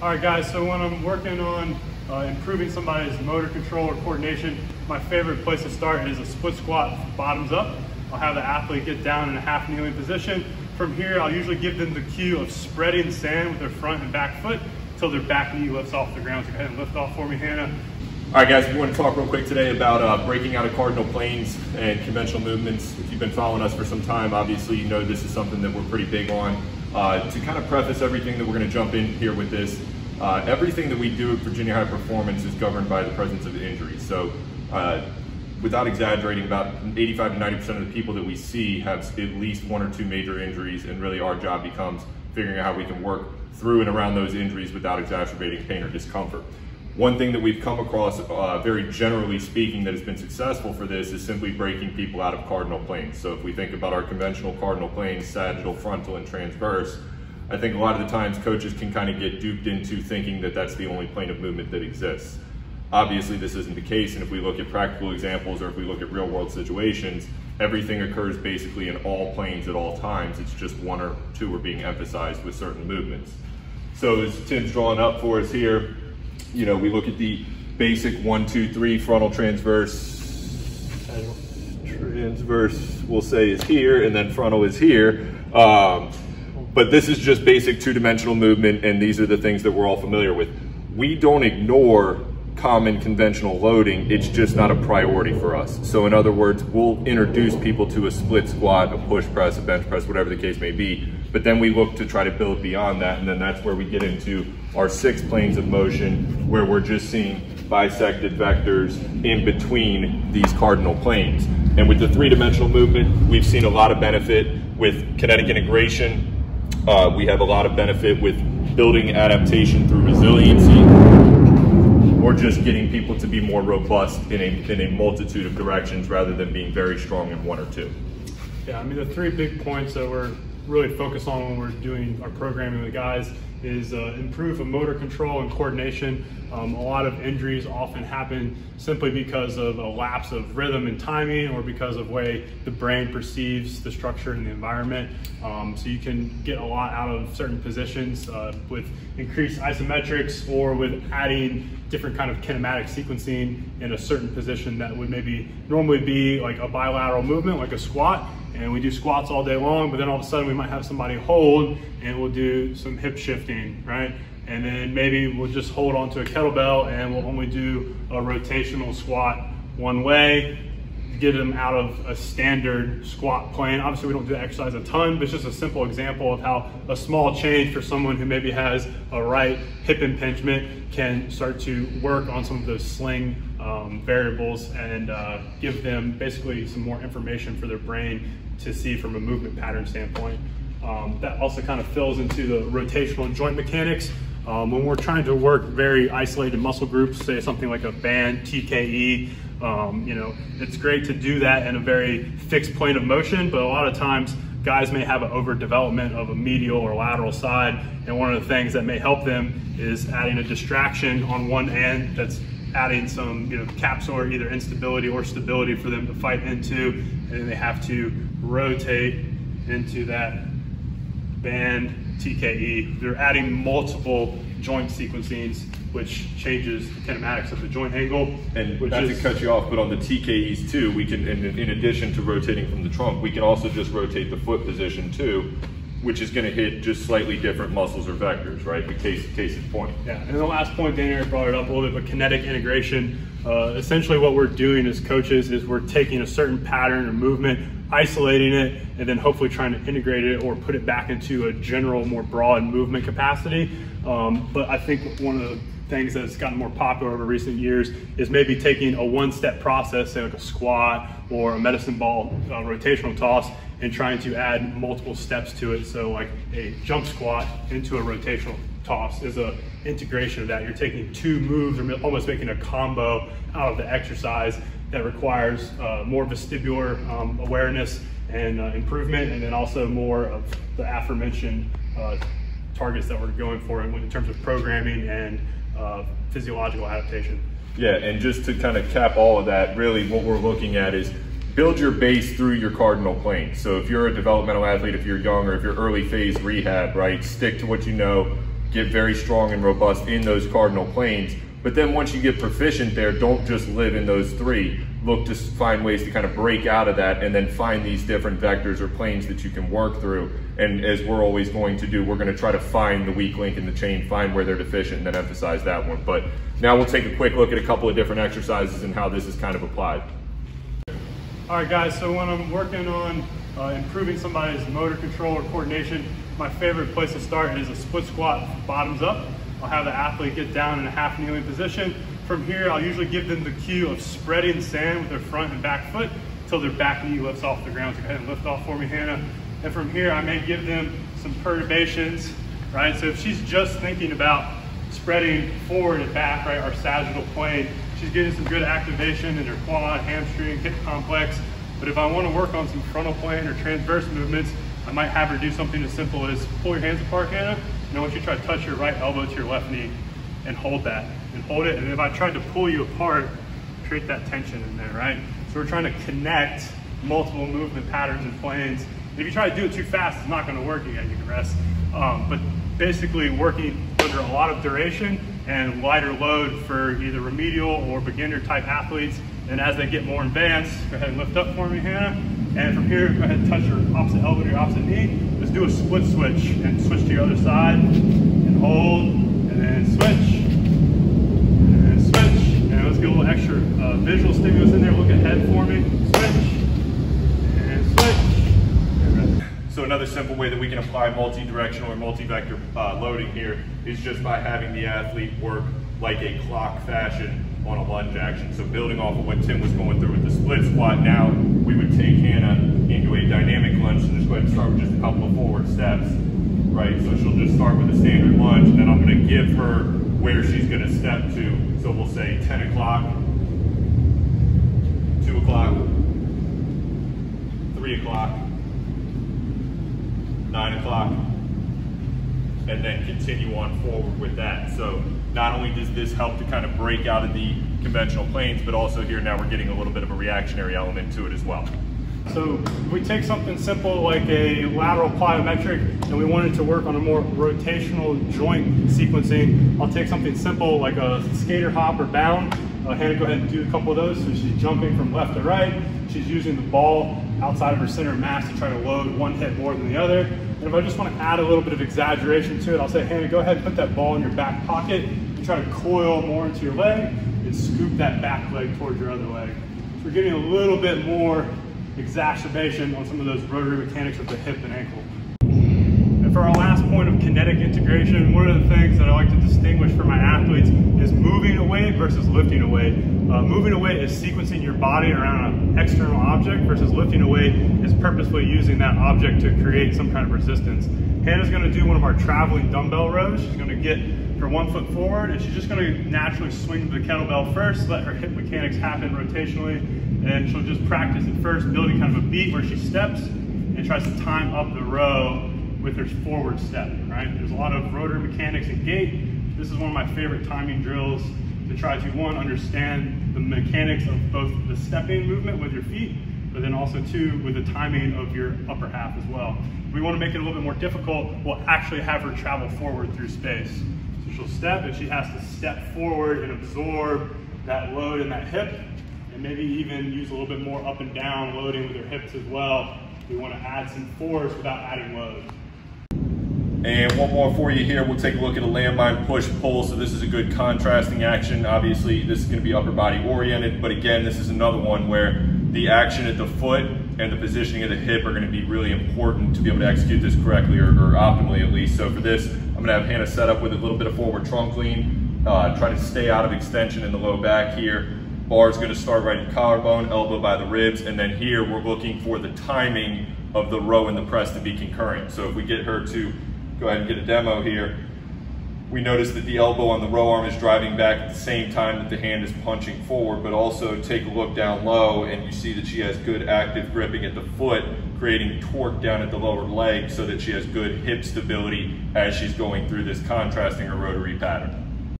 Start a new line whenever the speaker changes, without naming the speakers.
All right, guys, so when I'm working on improving somebody's motor control or coordination, my favorite place to start is a split squat bottoms up. I'll have the athlete get down in a half kneeling position. From here, I'll usually give them the cue of spreading sand with their front and back foot until their back knee lifts off the ground. So go ahead and lift off for me, Hannah.
All right, guys, we want to talk real quick today about breaking out of cardinal planes and conventional movements. If you've been following us for some time, obviously you know this is something that we're pretty big on. To kind of preface everything that we're going to jump in here with this, everything that we do at Virginia High Performance is governed by the presence of injuries. So without exaggerating, about 85 to 90% of the people that we see have at least one or two major injuries, and really our job becomes figuring out how we can work through and around those injuries without exacerbating pain or discomfort. One thing that we've come across, very generally speaking, that has been successful for this is simply breaking people out of cardinal planes. So if we think about our conventional cardinal planes, sagittal, frontal, and transverse, I think a lot of the times coaches can kind of get duped into thinking that that's the only plane of movement that exists. Obviously, this isn't the case, and if we look at practical examples or if we look at real-world situations, everything occurs basically in all planes at all times. It's just one or two are being emphasized with certain movements. So as Tim's drawing up for us here, you know, we look at the basic 1, 2, 3 frontal transverse. Transverse, we'll say, is here, and then frontal is here. But this is just basic two-dimensional movement, and these are the things that we're all familiar with. We don't ignore common conventional loading, it's just not a priority for us. So in other words, we'll introduce people to a split squat, a push press, a bench press, whatever the case may be, but then we look to try to build beyond that, and then that's where we get into our 6 planes of motion, where we're just seeing bisected vectors in between these cardinal planes. And with the 3-dimensional movement, we've seen a lot of benefit with kinetic integration. We have a lot of benefit with building adaptation through resiliency, or just getting people to be more robust in a multitude of directions rather than being very strong in one or two.
Yeah, I mean, the 3 big points that we're really focused on when we're doing our programming with guys is improve motor control and coordination. A lot of injuries often happen simply because of a lapse of rhythm and timing, or because of the way the brain perceives the structure and the environment. So you can get a lot out of certain positions with increased isometrics, or with adding different kind of kinematic sequencing in a certain position that would maybe normally be like a bilateral movement, like a squat. And we do squats all day long, but then all of a sudden we might have somebody hold and we'll do some hip shifting, right? And then maybe we'll just hold onto a kettlebell and we'll only do a rotational squat one way, get them out of a standard squat plane. Obviously we don't do that exercise a ton, but it's just a simple example of how a small change for someone who maybe has a right hip impingement can start to work on some of those sling variables and give them basically some more information for their brain to see from a movement pattern standpoint. That also kind of fills into the rotational joint mechanics. When we're trying to work very isolated muscle groups, say something like a band, TKE, you know, it's great to do that in a very fixed plane of motion, but a lot of times guys may have an overdevelopment of a medial or lateral side, and one of the things that may help them is adding a distraction on one end that's adding some, you know, capsular either instability or stability for them to fight into, and then they have to rotate into that band TKE. They're adding multiple joint sequencings, which changes the kinematics of the joint angle.
And not to cut you off, but on the TKEs too, we can, in addition to rotating from the trunk, we can also just rotate the foot position too, which is going to hit just slightly different muscles or vectors, right? The case in point.
Yeah, and the last point, Daniel brought it up a little bit, but kinetic integration. Essentially what we're doing as coaches is we're taking a certain pattern or movement, isolating it, and then hopefully trying to integrate it or put it back into a general, more broad movement capacity. But I think one of the things that's gotten more popular over recent years is maybe taking a one-step process, say like a squat or a medicine ball rotational toss, and trying to add multiple steps to it. So like a jump squat into a rotational toss is a integration of that. You're taking 2 moves or almost making a combo out of the exercise that requires more vestibular awareness and improvement, and then also more of the aforementioned targets that we're going for in terms of programming and physiological adaptation.
Yeah, and just to kind of cap all of that, really what we're looking at is build your base through your cardinal plane. So if you're a developmental athlete, if you're young, or if you're early phase rehab, right, stick to what you know, get very strong and robust in those cardinal planes. But then once you get proficient there, don't just live in those three. Look to find ways to kind of break out of that and then find these different vectors or planes that you can work through. And as we're always going to do, we're going to try to find the weak link in the chain, find where they're deficient, and then emphasize that one. But now we'll take a quick look at a couple of different exercises and how this is kind of applied.
All right, guys, so when I'm working on improving somebody's motor control or coordination, my favorite place to start is a split squat bottoms up. I'll have the athlete get down in a half kneeling position. From here, I'll usually give them the cue of spreading sand with their front and back foot until their back knee lifts off the ground. So go ahead and lift off for me, Hannah. And from here, I may give them some perturbations, right? So if she's just thinking about spreading forward and back, right, our sagittal plane, she's getting some good activation in her quad, hamstring, hip complex. But if I want to work on some frontal plane or transverse movements, I might have her do something as simple as pull your hands apart, Hannah, and I want you to try to touch your right elbow to your left knee and hold that, and hold it. And if I tried to pull you apart, create that tension in there, right? So we're trying to connect multiple movement patterns and planes. If you try to do it too fast, it's not going to work. Again, you can rest. But basically working under a lot of duration and lighter load for either remedial or beginner type athletes. And as they get more advanced, go ahead and lift up for me, Hannah. And from here, go ahead and touch your opposite elbow to your opposite knee. Let's do a split switch and switch to your other side and hold, and then switch, and then switch. And let's get a little extra visual stimulus in there. Look ahead for me. Switch, and switch.
So another simple way that we can apply multi-directional or multi-vector loading here is just by having the athlete work like a clock fashion on a lunge action. So building off of what Tim was going through with the split squat, now we would take Hannah into a dynamic lunge. So just go ahead and start with just a couple of forward steps, right? So she'll just start with a standard lunge, and then I'm going to give her where she's going to step to. So we'll say 10 o'clock, 2 o'clock, 3 o'clock, 9 o'clock, and then continue on forward with that. So not only does this help to kind of break out of the conventional planes, but also here now we're getting a little bit of a reactionary element to it as well.
So if we take something simple like a lateral plyometric and we wanted to work on a more rotational joint sequencing, I'll take something simple like a skater hop or bound. Hannah, go ahead and do a couple of those. So she's jumping from left to right. She's using the ball outside of her center of mass to try to load one hip more than the other. And if I just want to add a little bit of exaggeration to it, I'll say, Hannah, go ahead and put that ball in your back pocket and try to coil more into your leg and scoop that back leg towards your other leg. So we're getting a little bit more exacerbation on some of those rotary mechanics of the hip and ankle. And for our last point of kinetic integration, one of the things that I like to distinguish for my athletes is moving away versus lifting away. Moving away is sequencing your body around an external object versus lifting away is purposefully using that object to create some kind of resistance. Hannah's going to do one of our traveling dumbbell rows. She's going to get her 1 foot forward and she's just going to naturally swing the kettlebell first, let her hip mechanics happen rotationally, and she'll just practice at first building kind of a beat where she steps and tries to time up the row with her forward step, right? There's a lot of rotary mechanics and gait. This is one of my favorite timing drills to try to, one, understand the mechanics of both the stepping movement with your feet, but then also, two, with the timing of your upper half as well. If we want to make it a little bit more difficult, we'll actually have her travel forward through space. So she'll step and she has to step forward and absorb that load in that hip, and maybe even use a little bit more up and down loading with her hips as well. We want to add some force without adding load.
And one more for you here, we'll take a look at a landmine push-pull. So this is a good contrasting action. Obviously, this is going to be upper body oriented, but again, this is another one where the action at the foot and the positioning of the hip are going to be really important to be able to execute this correctly, or optimally at least. So for this, I'm going to have Hannah set up with a little bit of forward trunk lean, try to stay out of extension in the low back here. Bar is going to start right at collarbone, elbow by the ribs, and then here we're looking for the timing of the row and the press to be concurrent. So if we get her to go ahead and get a demo here, we notice that the elbow on the row arm is driving back at the same time that the hand is punching forward, but also take a look down low and you see that she has good active gripping at the foot, creating torque down at the lower leg so that she has good hip stability as she's going through this contrasting or rotary pattern.